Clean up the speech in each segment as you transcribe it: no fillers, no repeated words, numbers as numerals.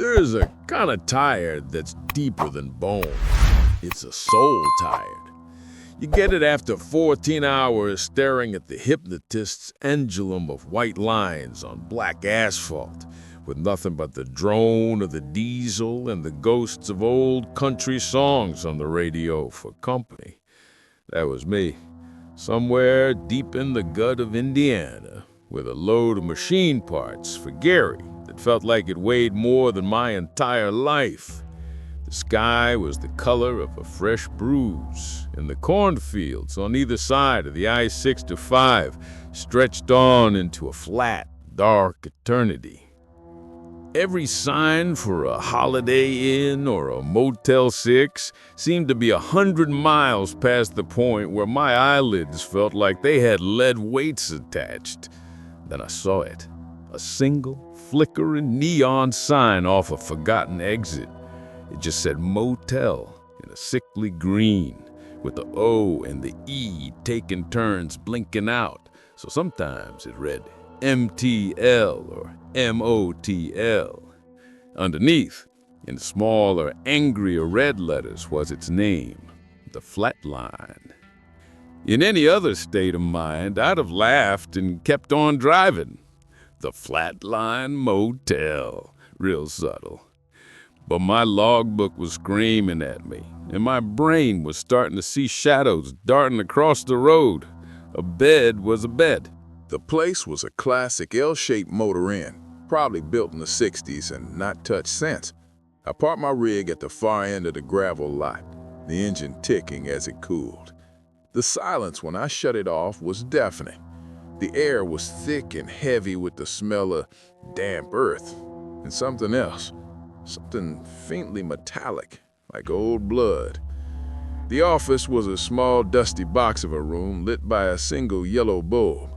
There's a kind of tired that's deeper than bone. It's a soul tired. You get it after 14 hours staring at the hypnotist's pendulum of white lines on black asphalt, with nothing but the drone of the diesel and the ghosts of old country songs on the radio for company. That was me, somewhere deep in the gut of Indiana, with a load of machine parts for Gary that felt like it weighed more than my entire life. The sky was the color of a fresh bruise, and the cornfields on either side of the I-65 stretched on into a flat, dark eternity. Every sign for a Holiday Inn or a Motel 6 seemed to be 100 miles past the point where my eyelids felt like they had lead weights attached. Then I saw it, a single flickering neon sign off a forgotten exit. It just said Motel in a sickly green, with the O and the E taking turns blinking out. So sometimes it read MTL or MOTL. Underneath, in smaller, angrier red letters, was its name, the Flatline. In any other state of mind, I'd have laughed and kept on driving. The Flatline Motel, real subtle. But my logbook was screaming at me, and my brain was starting to see shadows darting across the road. A bed was a bed. The place was a classic L-shaped motor inn, probably built in the 60s and not touched since. I parked my rig at the far end of the gravel lot, the engine ticking as it cooled. The silence when I shut it off was deafening. The air was thick and heavy with the smell of damp earth and something else. Something faintly metallic, like old blood. The office was a small, dusty box of a room lit by a single yellow bulb.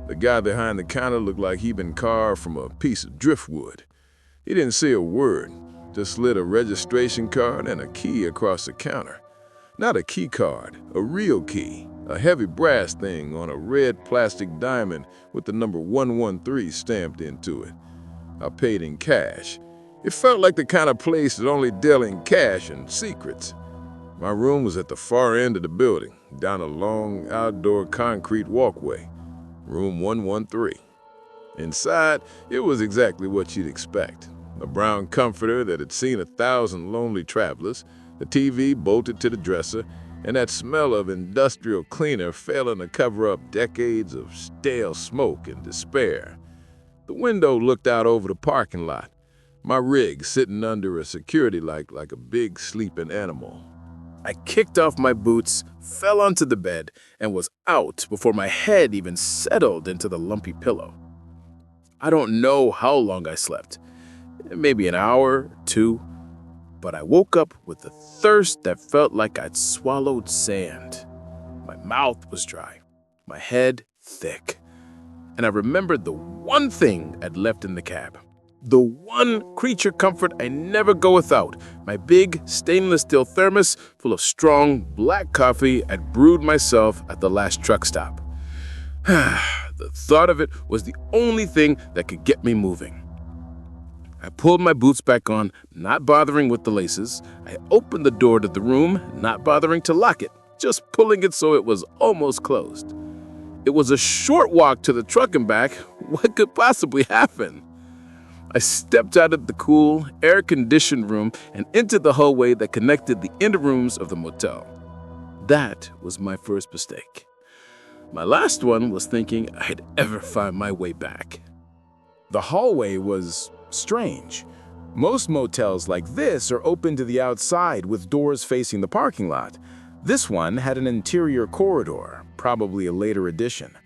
The guy behind the counter looked like he'd been carved from a piece of driftwood. He didn't say a word, just slid a registration card and a key across the counter. Not a key card, a real key, a heavy brass thing on a red plastic diamond with the number 113 stamped into it. I paid in cash. It felt like the kind of place that only dealt in cash and secrets. My room was at the far end of the building, down a long outdoor concrete walkway. Room 113. Inside, it was exactly what you'd expect. A brown comforter that had seen 1,000 lonely travelers, the TV bolted to the dresser, and that smell of industrial cleaner failing to cover up decades of stale smoke and despair. The window looked out over the parking lot, my rig sitting under a security light like a big sleeping animal. I kicked off my boots, fell onto the bed, and was out before my head even settled into the lumpy pillow. I don't know how long I slept, maybe an hour, 2, but I woke up with a thirst that felt like I'd swallowed sand. My mouth was dry, my head thick, and I remembered the one thing I'd left in the cab. The one creature comfort I never go without, my big stainless steel thermos full of strong black coffee I'd brewed myself at the last truck stop. The thought of it was the only thing that could get me moving. I pulled my boots back on, not bothering with the laces. I opened the door to the room, not bothering to lock it, just pulling it so it was almost closed. It was a short walk to the truck and back. What could possibly happen? I stepped out of the cool, air-conditioned room and into the hallway that connected the inner rooms of the motel. That was my first mistake. My last one was thinking I'd ever find my way back. The hallway was strange. Most motels like this are open to the outside with doors facing the parking lot. This one had an interior corridor, probably a later addition.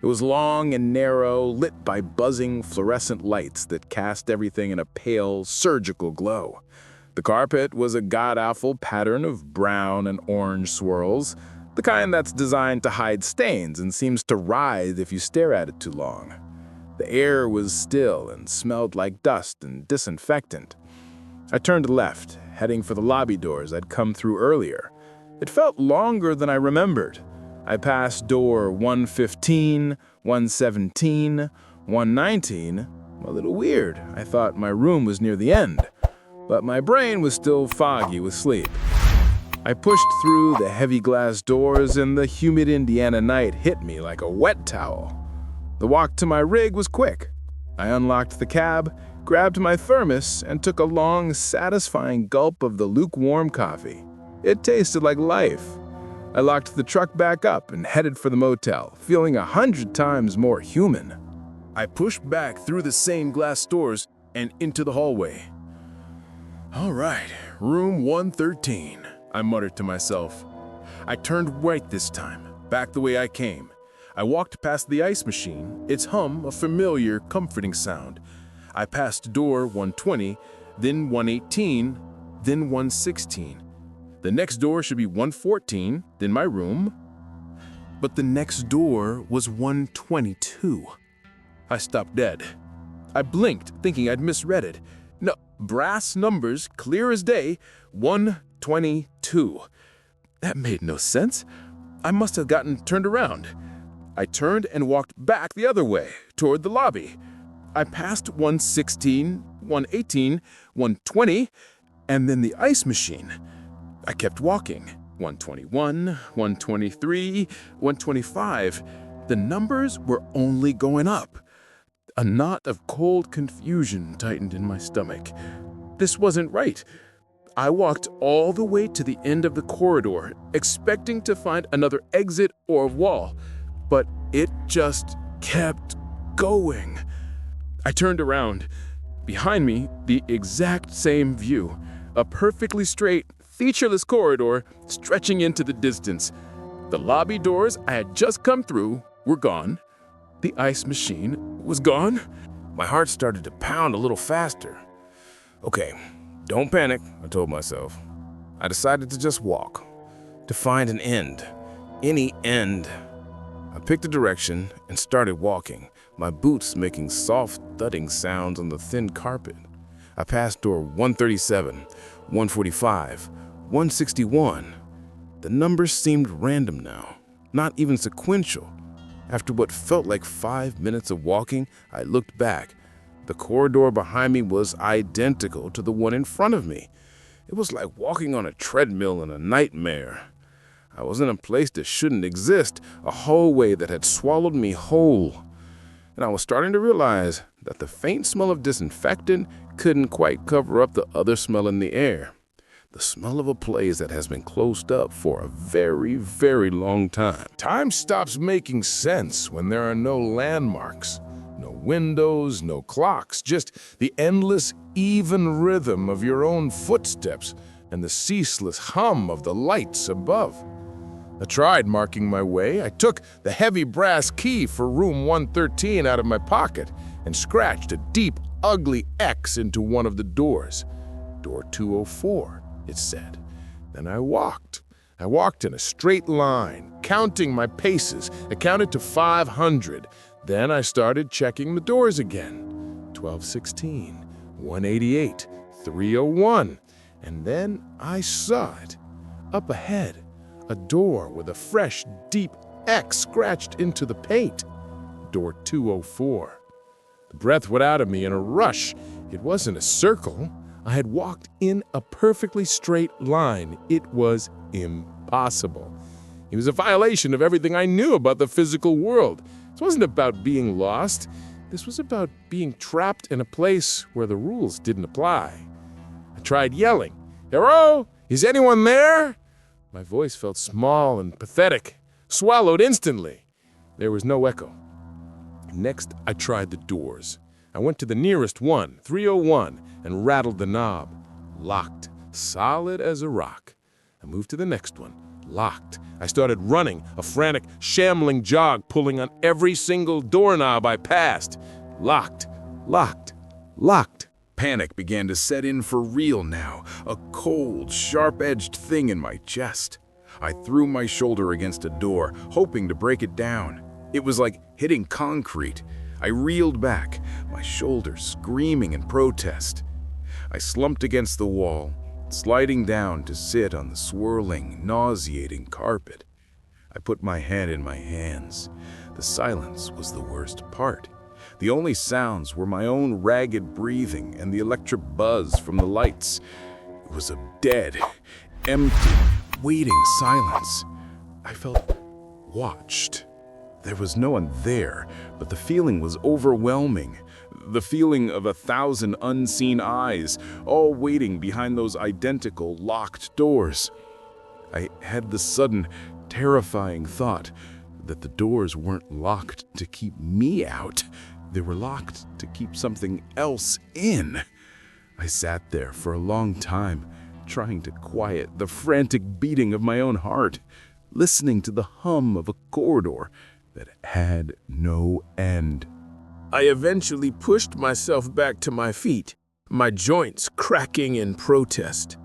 It was long and narrow, lit by buzzing fluorescent lights that cast everything in a pale, surgical glow. The carpet was a god-awful pattern of brown and orange swirls, the kind that's designed to hide stains and seems to writhe if you stare at it too long. The air was still and smelled like dust and disinfectant. I turned left, heading for the lobby doors I'd come through earlier. It felt longer than I remembered. I passed door 115, 117, 119. A little weird. I thought my room was near the end. but my brain was still foggy with sleep. I pushed through the heavy glass doors and the humid Indiana night hit me like a wet towel. The walk to my rig was quick. I unlocked the cab, grabbed my thermos, and took a long, satisfying gulp of the lukewarm coffee. It tasted like life. I locked the truck back up and headed for the motel, feeling 100 times more human. I pushed back through the same glass doors and into the hallway. All right, room 113, I muttered to myself. I turned right this time, back the way I came. I walked past the ice machine, its hum a familiar, comforting sound. I passed door 120, then 118, then 116. The next door should be 114, then my room. But the next door was 122. I stopped dead. I blinked, thinking I'd misread it. No, brass numbers, clear as day, 122. That made no sense. I must have gotten turned around. I turned and walked back the other way, toward the lobby. I passed 116, 118, 120, and then the ice machine. I kept walking. 121, 123, 125. The numbers were only going up. A knot of cold confusion tightened in my stomach. This wasn't right. I walked all the way to the end of the corridor, expecting to find another exit or wall, but it just kept going. I turned around. Behind me, the exact same view. A perfectly straight, featureless corridor stretching into the distance. The lobby doors I had just come through were gone. The ice machine was gone. My heart started to pound a little faster. Okay, don't panic, I told myself. I decided to just walk, to find an end, any end. I picked a direction and started walking, my boots making soft thudding sounds on the thin carpet. I passed door 137, 145, 161. The numbers seemed random now, not even sequential. After what felt like 5 minutes of walking, I looked back. The corridor behind me was identical to the one in front of me. It was like walking on a treadmill in a nightmare. I was in a place that shouldn't exist, a hallway that had swallowed me whole. And I was starting to realize that the faint smell of disinfectant couldn't quite cover up the other smell in the air. The smell of a place that has been closed up for a very, very long time. Time stops making sense when there are no landmarks, no windows, no clocks, just the endless, even rhythm of your own footsteps and the ceaseless hum of the lights above. I tried marking my way. I took the heavy brass key for room 113 out of my pocket and scratched a deep, ugly X into one of the doors. Door 204. It said. Then I walked. I walked in a straight line, counting my paces. I counted to 500. Then I started checking the doors again. 1216, 188, 301. And then I saw it. Up ahead, a door with a fresh, deep X scratched into the paint. Door 204. The breath went out of me in a rush. It wasn't a circle. I had walked in a perfectly straight line. It was impossible. It was a violation of everything I knew about the physical world. This wasn't about being lost. This was about being trapped in a place where the rules didn't apply. I tried yelling, "Hello? Is anyone there?" My voice felt small and pathetic, swallowed instantly. There was no echo. Next, I tried the doors. I went to the nearest one, 301, and rattled the knob. Locked, solid as a rock. I moved to the next one, locked. I started running, a frantic, shambling jog, pulling on every single doorknob I passed. Locked, locked, locked. Panic began to set in for real now, a cold, sharp-edged thing in my chest. I threw my shoulder against a door, hoping to break it down. It was like hitting concrete. I reeled back, my shoulders screaming in protest. I slumped against the wall, sliding down to sit on the swirling, nauseating carpet. I put my head in my hands. The silence was the worst part. The only sounds were my own ragged breathing and the electric buzz from the lights. It was a dead, empty, waiting silence. I felt watched. There was no one there, but the feeling was overwhelming. The feeling of 1,000 unseen eyes, all waiting behind those identical locked doors. I had the sudden, terrifying thought that the doors weren't locked to keep me out. They were locked to keep something else in. I sat there for a long time, trying to quiet the frantic beating of my own heart, listening to the hum of a corridor that had no end. I eventually pushed myself back to my feet, my joints cracking in protest.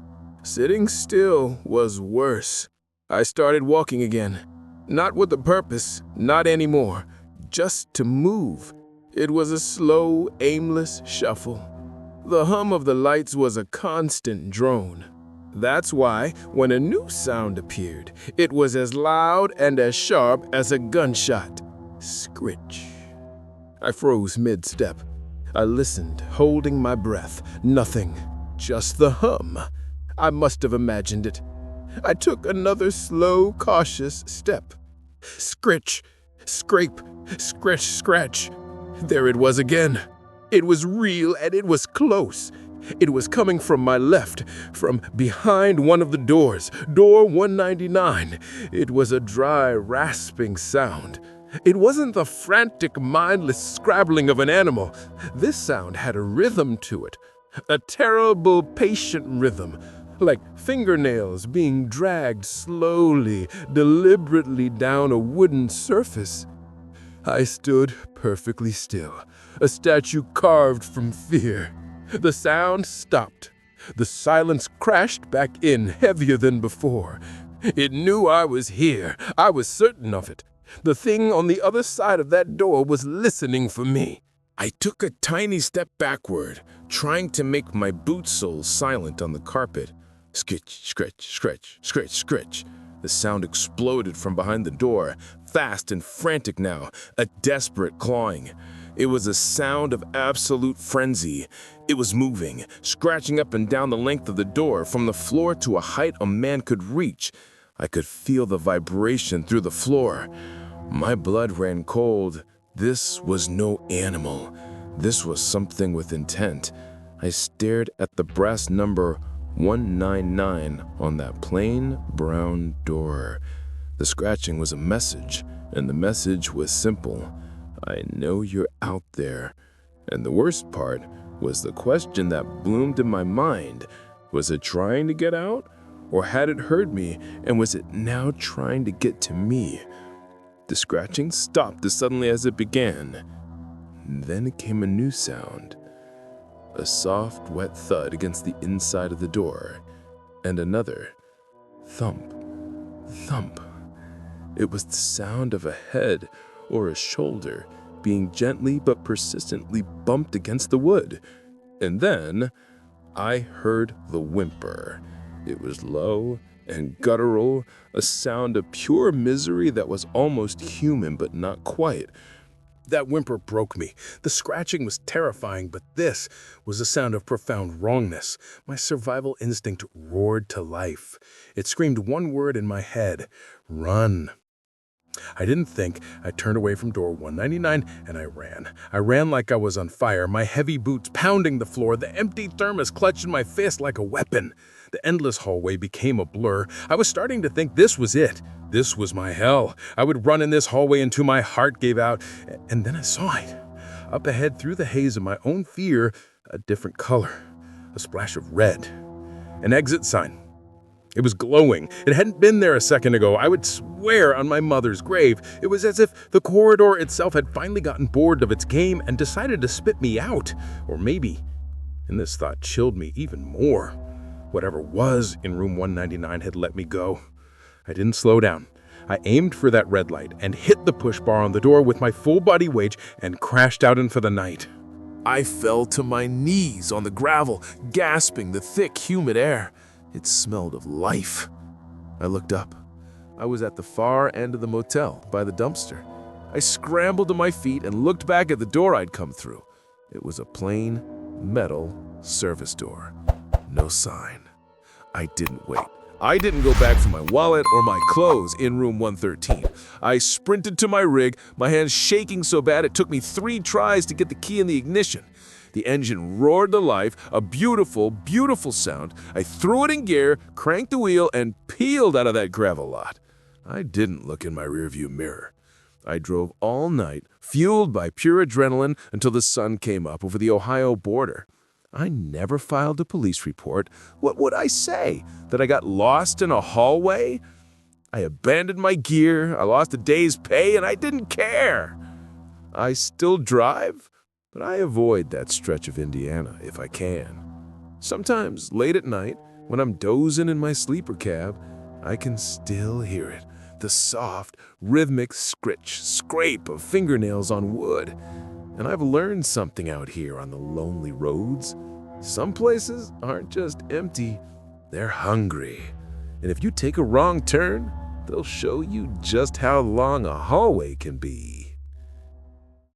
Sitting still was worse. I started walking again. Not with a purpose, not anymore, just to move. It was a slow, aimless shuffle. The hum of the lights was a constant drone. That's why, when a new sound appeared, it was as loud and as sharp as a gunshot. Scritch. I froze mid-step. I listened, holding my breath. Nothing. Just the hum. I must have imagined it. I took another slow, cautious step. Scritch, scrape, scratch, scratch. There it was again. It was real and it was close. It was coming from my left, from behind one of the doors, door 199. It was a dry, rasping sound. It wasn't the frantic, mindless scrabbling of an animal. This sound had a rhythm to it, a terrible, patient rhythm, like fingernails being dragged slowly, deliberately down a wooden surface. I stood perfectly still, a statue carved from fear. The sound stopped. The silence crashed back in, heavier than before. It knew I was here. I was certain of it. The thing on the other side of that door was listening for me. I took a tiny step backward, trying to make my boot soles silent on the carpet. Scritch, scratch, scratch, scratch, scratch. The sound exploded from behind the door, fast and frantic now, a desperate clawing. It was a sound of absolute frenzy. It was moving, scratching up and down the length of the door, from the floor to a height a man could reach. I could feel the vibration through the floor. My blood ran cold. This was no animal. This was something with intent. I stared at the brass number 199 on that plain brown door. The scratching was a message, and the message was simple. I know you're out there. And the worst part was the question that bloomed in my mind. Was it trying to get out? Or had it heard me, and was it now trying to get to me? The scratching stopped as suddenly as it began. Then came a new sound. A soft, wet thud against the inside of the door, and another thump, thump. It was the sound of a head or a shoulder being gently but persistently bumped against the wood. And then I heard the whimper. It was low and guttural, a sound of pure misery that was almost human but not quite. That whimper broke me. The scratching was terrifying, but this was a sound of profound wrongness. My survival instinct roared to life. It screamed one word in my head: run. I didn't think. I turned away from door 199 and I ran. I ran like I was on fire, my heavy boots pounding the floor, the empty thermos clutched in my fist like a weapon. The endless hallway became a blur. I was starting to think this was it. This was my hell. I would run in this hallway until my heart gave out. And then I saw it. Up ahead, through the haze of my own fear, a different color. A splash of red. An exit sign. It was glowing. It hadn't been there a second ago. I would swear on my mother's grave. It was as if the corridor itself had finally gotten bored of its game and decided to spit me out. Or maybe, and this thought chilled me even more, whatever was in room 199 had let me go. I didn't slow down. I aimed for that red light and hit the push bar on the door with my full body weight and crashed out into the night. I fell to my knees on the gravel, gasping the thick, humid air. It smelled of life. I looked up. I was at the far end of the motel, by the dumpster. I scrambled to my feet and looked back at the door I'd come through. It was a plain metal service door. No sign. I didn't wait. I didn't go back for my wallet or my clothes in room 113. I sprinted to my rig, my hands shaking so bad it took me 3 tries to get the key in the ignition. The engine roared to life, a beautiful, beautiful sound. I threw it in gear, cranked the wheel, and peeled out of that gravel lot. I didn't look in my rearview mirror. I drove all night, fueled by pure adrenaline, until the sun came up over the Ohio border. I never filed a police report. What would I say? That I got lost in a hallway? I abandoned my gear, I lost a day's pay, and I didn't care. I still drive, but I avoid that stretch of Indiana if I can. Sometimes, late at night, when I'm dozing in my sleeper cab, I can still hear it. The soft, rhythmic scrape of fingernails on wood. And I've learned something out here on the lonely roads. Some places aren't just empty, they're hungry. And if you take a wrong turn, they'll show you just how long a hallway can be.